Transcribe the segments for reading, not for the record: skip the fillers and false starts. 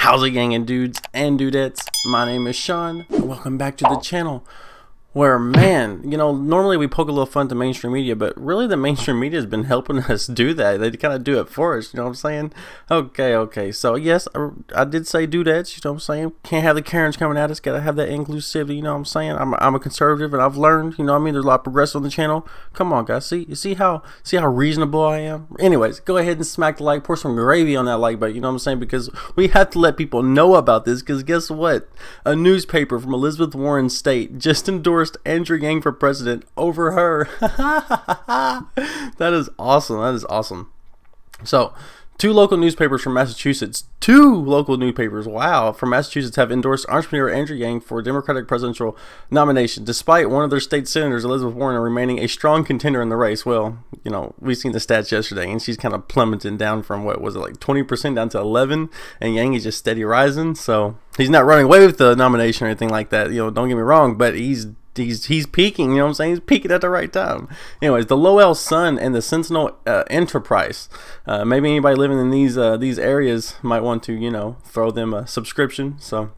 How's it, gang and dudes and dudettes? My name is Sean. Welcome back to the channel where, man, normally we poke a little fun to mainstream media, but really the mainstream media has been helping us do that. They kind of do it for us, you know what I'm saying? Okay. So, yes, I did say dudettes, you know what I'm saying? Can't have the Karens coming at us. Got to have that inclusivity, you know what I'm saying? I'm a conservative, and I've learned, you know what I mean? There's a lot of progressive on the channel. Come on, guys. See how reasonable I am? Anyways, go ahead and smack the like. Pour some gravy on that like button, you know what I'm saying? Because we have to let people know about this, because guess what? A newspaper from Elizabeth Warren's state just endorsed Andrew Yang for president over her. That is awesome. So, two local newspapers from Massachusetts, wow, from Massachusetts have endorsed entrepreneur Andrew Yang for Democratic presidential nomination, despite one of their state senators, Elizabeth Warren, remaining a strong contender in the race. Well, we've seen the stats yesterday, and she's kind of plummeting down from, what was it, like 20% down to 11%, and Yang is just steady rising. So he's not running away with the nomination or anything like that. Don't get me wrong, but he's peaking, you know what I'm saying? He's peaking at the right time. Anyways, the Lowell Sun and the Sentinel Enterprise. Maybe anybody living in these areas might want to, throw them a subscription. So,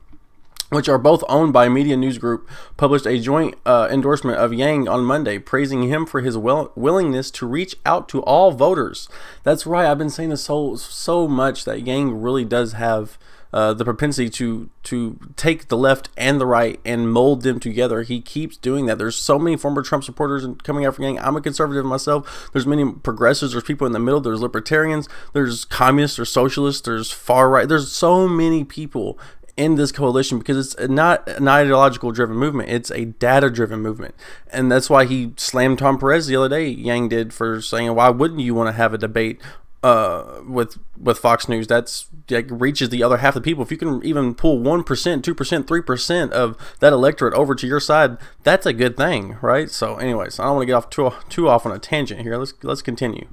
which are both owned by Media News Group, published a joint endorsement of Yang on Monday, praising him for his willingness to reach out to all voters. That's right. I've been saying this so much that Yang really does have the propensity to take the left and the right and mold them together. He keeps doing that. There's so many former Trump supporters coming out from Yang. I'm a conservative myself. There's many progressives. There's people in the middle. There's libertarians. There's communists. There's socialists. There's far right. There's so many people in this coalition, because it's not an ideological driven movement, it's a data driven movement. And that's why he slammed Tom Perez the other day, Yang did, for saying, why wouldn't you want to have a debate with Fox News? That's reaches the other half of the people. If you can even pull 1%, 2%, 3% of that electorate over to your side, that's a good thing, right? So anyways, I don't want to get off too off on a tangent here. Let's continue.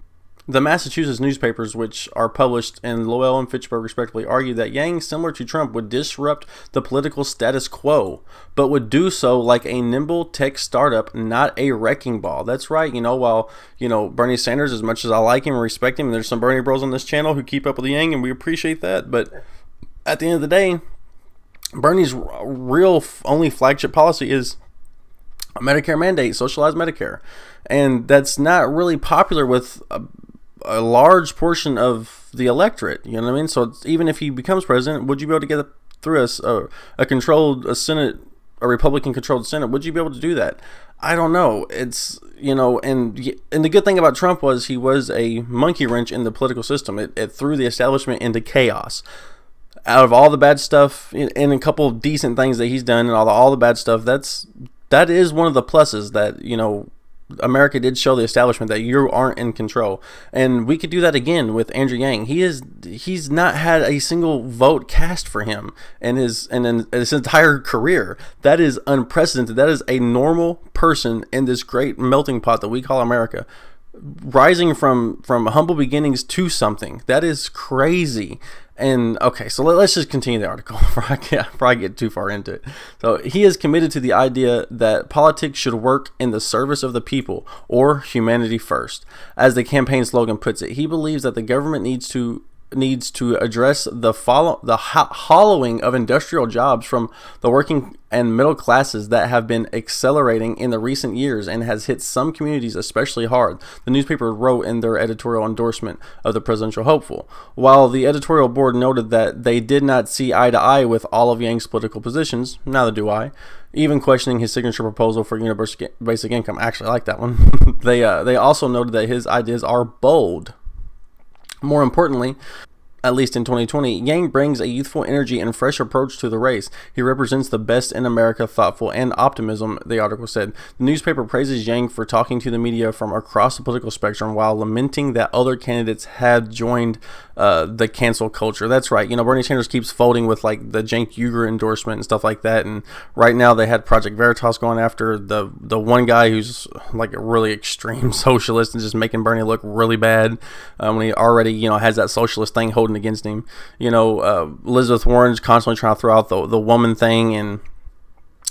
The Massachusetts newspapers, which are published in Lowell and Fitchburg respectively, argue that Yang, similar to Trump, would disrupt the political status quo, but would do so like a nimble tech startup, not a wrecking ball. That's right. While Bernie Sanders, as much as I like him and respect him, and there's some Bernie bros on this channel who keep up with the Yang, and we appreciate that, but at the end of the day, Bernie's real only flagship policy is a Medicare mandate, socialized Medicare, and that's not really popular with a large portion of the electorate, you know what I mean? So even if he becomes president, would you be able to get through a Senate, a Republican controlled Senate? Would you be able to do that? I don't know. It's, and the good thing about Trump was he was a monkey wrench in the political system. It threw the establishment into chaos. Out of all the bad stuff and a couple of decent things that he's done, and all the bad stuff, that is one of the pluses that, America did show the establishment that you aren't in control. And we could do that again with Andrew Yang. He's not had a single vote cast for him in his entire career. That is unprecedented. That is a normal person in this great melting pot that we call America, rising from humble beginnings to something. That is crazy. And okay, so let's just continue the article before I get too far into it. So he is committed to the idea that politics should work in the service of the people, or humanity first, as the campaign slogan puts it. He believes that the government needs to address the hollowing of industrial jobs from the working and middle classes that have been accelerating in the recent years and has hit some communities especially hard, the newspaper wrote in their editorial endorsement of the presidential hopeful. While the editorial board noted that they did not see eye to eye with all of Yang's political positions, neither do I, even questioning his signature proposal for universal basic income. Actually, I like that one. They also noted that his ideas are bold. More importantly, at least in 2020, Yang brings a youthful energy and fresh approach to the race. He represents the best in America, thoughtful and optimism, the article said. The newspaper praises Yang for talking to the media from across the political spectrum while lamenting that other candidates had joined the cancel culture. That's right. Bernie Sanders keeps folding with like the Cenk Uygur endorsement and stuff like that. And right now they had Project Veritas going after the one guy who's like a really extreme socialist and just making Bernie look really bad when he already, has that socialist thing holding against him. Elizabeth Warren's constantly trying to throw out the woman thing, and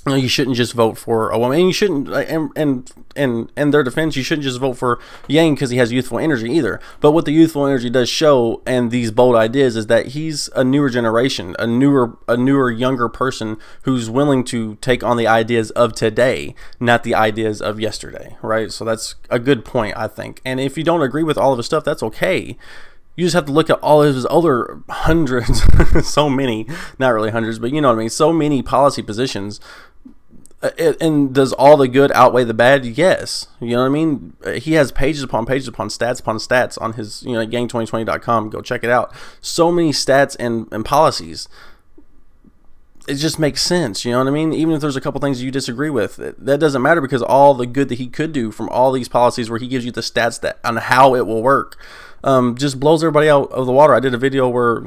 you shouldn't just vote for a woman. And you shouldn't, and their defense, you shouldn't just vote for Yang because he has youthful energy either. But what the youthful energy does show, and these bold ideas, is that he's a newer generation, a newer, younger person who's willing to take on the ideas of today, not the ideas of yesterday, right? So that's a good point, I think. And if you don't agree with all of his stuff, that's okay. You just have to look at all of his other hundreds, so many, not really hundreds, but you know what I mean, so many policy positions. And does all the good outweigh the bad? Yes. You know what I mean? He has pages upon pages upon stats on his, yang2020.com. Go check it out. So many stats and policies. It just makes sense. You know what I mean? Even if there's a couple things you disagree with, that doesn't matter, because all the good that he could do from all these policies where he gives you the stats that on how it will work, just blows everybody out of the water. I did a video where,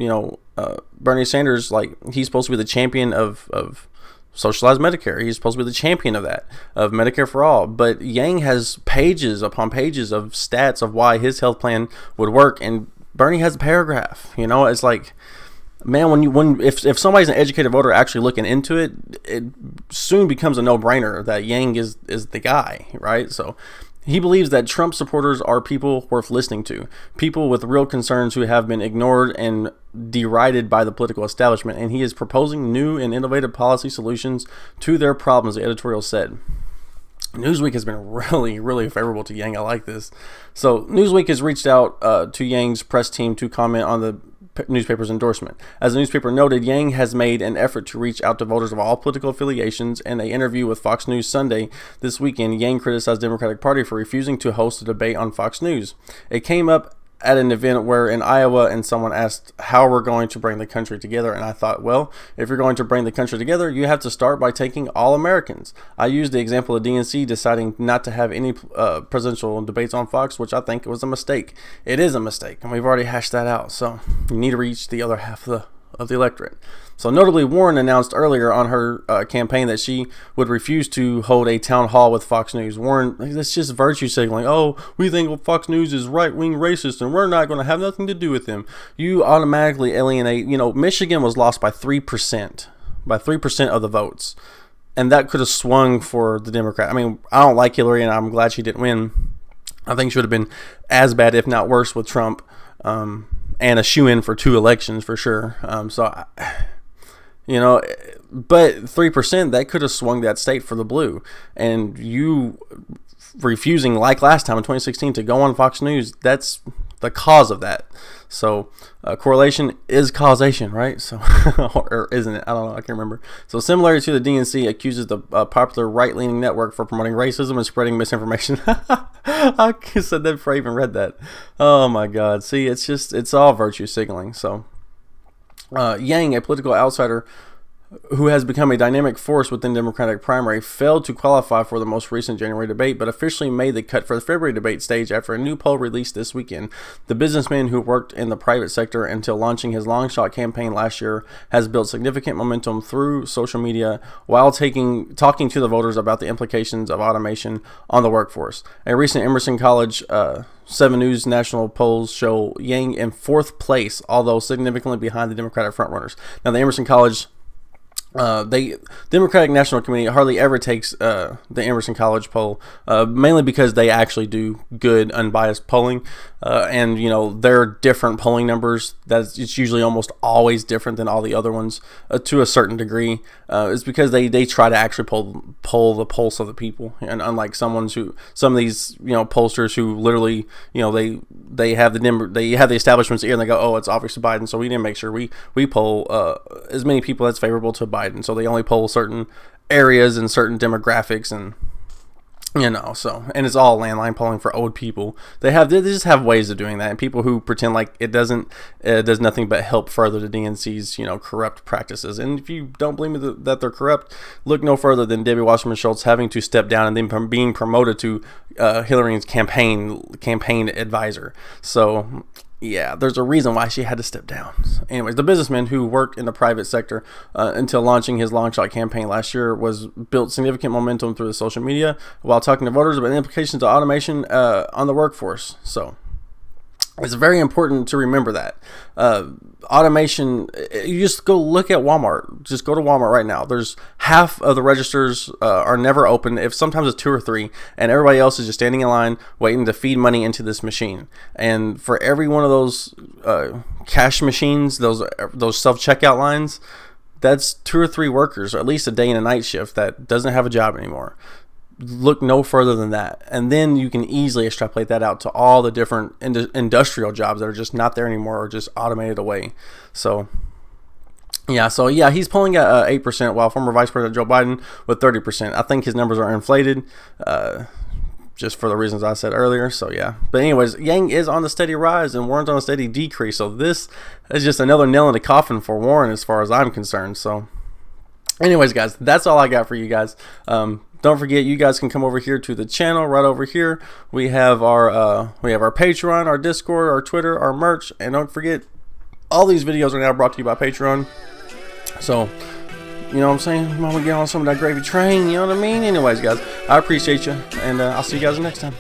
Bernie Sanders, he's supposed to be the champion of socialized Medicare. He's supposed to be the champion of that, of Medicare for all. But Yang has pages upon pages of stats of why his health plan would work, and Bernie has a paragraph. It's like, man, if somebody's an educated voter actually looking into it, it soon becomes a no-brainer that Yang is the guy, right? So he believes that Trump supporters are people worth listening to, people with real concerns who have been ignored and derided by the political establishment, and he is proposing new and innovative policy solutions to their problems, the editorial said. Newsweek has been really, really favorable to Yang. I like this. So Newsweek has reached out to Yang's press team to comment on the newspaper's endorsement. As the newspaper noted, Yang has made an effort to reach out to voters of all political affiliations. In an interview with Fox News Sunday this weekend, Yang criticized the Democratic Party for refusing to host a debate on Fox News. It came up at an event where in Iowa, and someone asked how we're going to bring the country together, and I thought, well, if you're going to bring the country together, you have to start by taking all Americans. I used the example of DNC deciding not to have any presidential debates on Fox, which I think was a mistake. It is a mistake, and we've already hashed that out, so you need to reach the other half of the electorate. So notably, Warren announced earlier on her campaign that she would refuse to hold a town hall with Fox News. Warren, that's just virtue signaling. Oh, we think Fox News is right-wing racist and we're not going to have nothing to do with them. You automatically alienate. Michigan was lost by 3%, of the votes. And that could have swung for the Democrat. I mean, I don't like Hillary, and I'm glad she didn't win. I think she would have been as bad, if not worse, with Trump. And a shoe-in for 2 elections for sure. But 3%, that could have swung that state for the blue. And you refusing, like last time in 2016, to go on Fox News, that's the cause of that. So correlation is causation, right? So, or isn't it? I don't know. I can't remember. So similar to the DNC accuses the popular right-leaning network for promoting racism and spreading misinformation. I said that before I even read that. Oh my God. See, it's all virtue signaling. So Yang, a political outsider who has become a dynamic force within the Democratic primary, failed to qualify for the most recent January debate, but officially made the cut for the February debate stage after a new poll released this weekend. The businessman who worked in the private sector until launching his long shot campaign last year has built significant momentum through social media while talking to the voters about the implications of automation on the workforce. A recent Emerson College 7 News national polls show Yang in 4th place, although significantly behind the Democratic frontrunners. Now, the Emerson College Democratic National Committee hardly ever takes the Emerson College poll, mainly because they actually do good, unbiased polling, and they're different polling numbers. It's usually almost always different than all the other ones to a certain degree. It's because they try to actually poll the pulse of the people, and unlike some of these pollsters who literally they have the establishment's ear and they go, oh, it's obviously Biden, so we need to make sure we poll as many people that's favorable to Biden. So they only poll certain areas and certain demographics, and and it's all landline polling for old people. They just have ways of doing that, and people who pretend like it does nothing but help further the DNC's corrupt practices. And if you don't believe me that they're corrupt, look no further than Debbie Wasserman Schultz having to step down and then being promoted to Hillary's campaign advisor. So yeah, there's a reason why she had to step down. Anyways, the businessman who worked in the private sector until launching his long shot campaign last year built significant momentum through the social media while talking to voters about the implications of automation on the workforce. So It's very important to remember that. Automation, you just go look at Walmart. Just go to Walmart right now. There's half of the registers are never open. If sometimes it's 2 or 3, and everybody else is just standing in line waiting to feed money into this machine. And for every one of those cash machines, those self-checkout lines, that's 2 or 3 workers, or at least a day and a night shift that doesn't have a job anymore. Look no further than that, and then you can easily extrapolate that out to all the different industrial jobs that are just not there anymore or just automated away. So yeah, he's pulling at 8%, while former Vice President Joe Biden with 30%. I think his numbers are inflated, just for the reasons I said earlier. So yeah, but anyways, Yang is on the steady rise and Warren's on a steady decrease. So this is just another nail in the coffin for Warren as far as I'm concerned. So anyways, guys, that's all I got for you guys. Don't forget, you guys can come over here to the channel. Right over here, we have our Patreon, our Discord, our Twitter, our merch, and don't forget, all these videos are now brought to you by Patreon. So, you know what I'm saying? I'm gonna get on some of that gravy train. You know what I mean? Anyways, guys, I appreciate you, and I'll see you guys next time.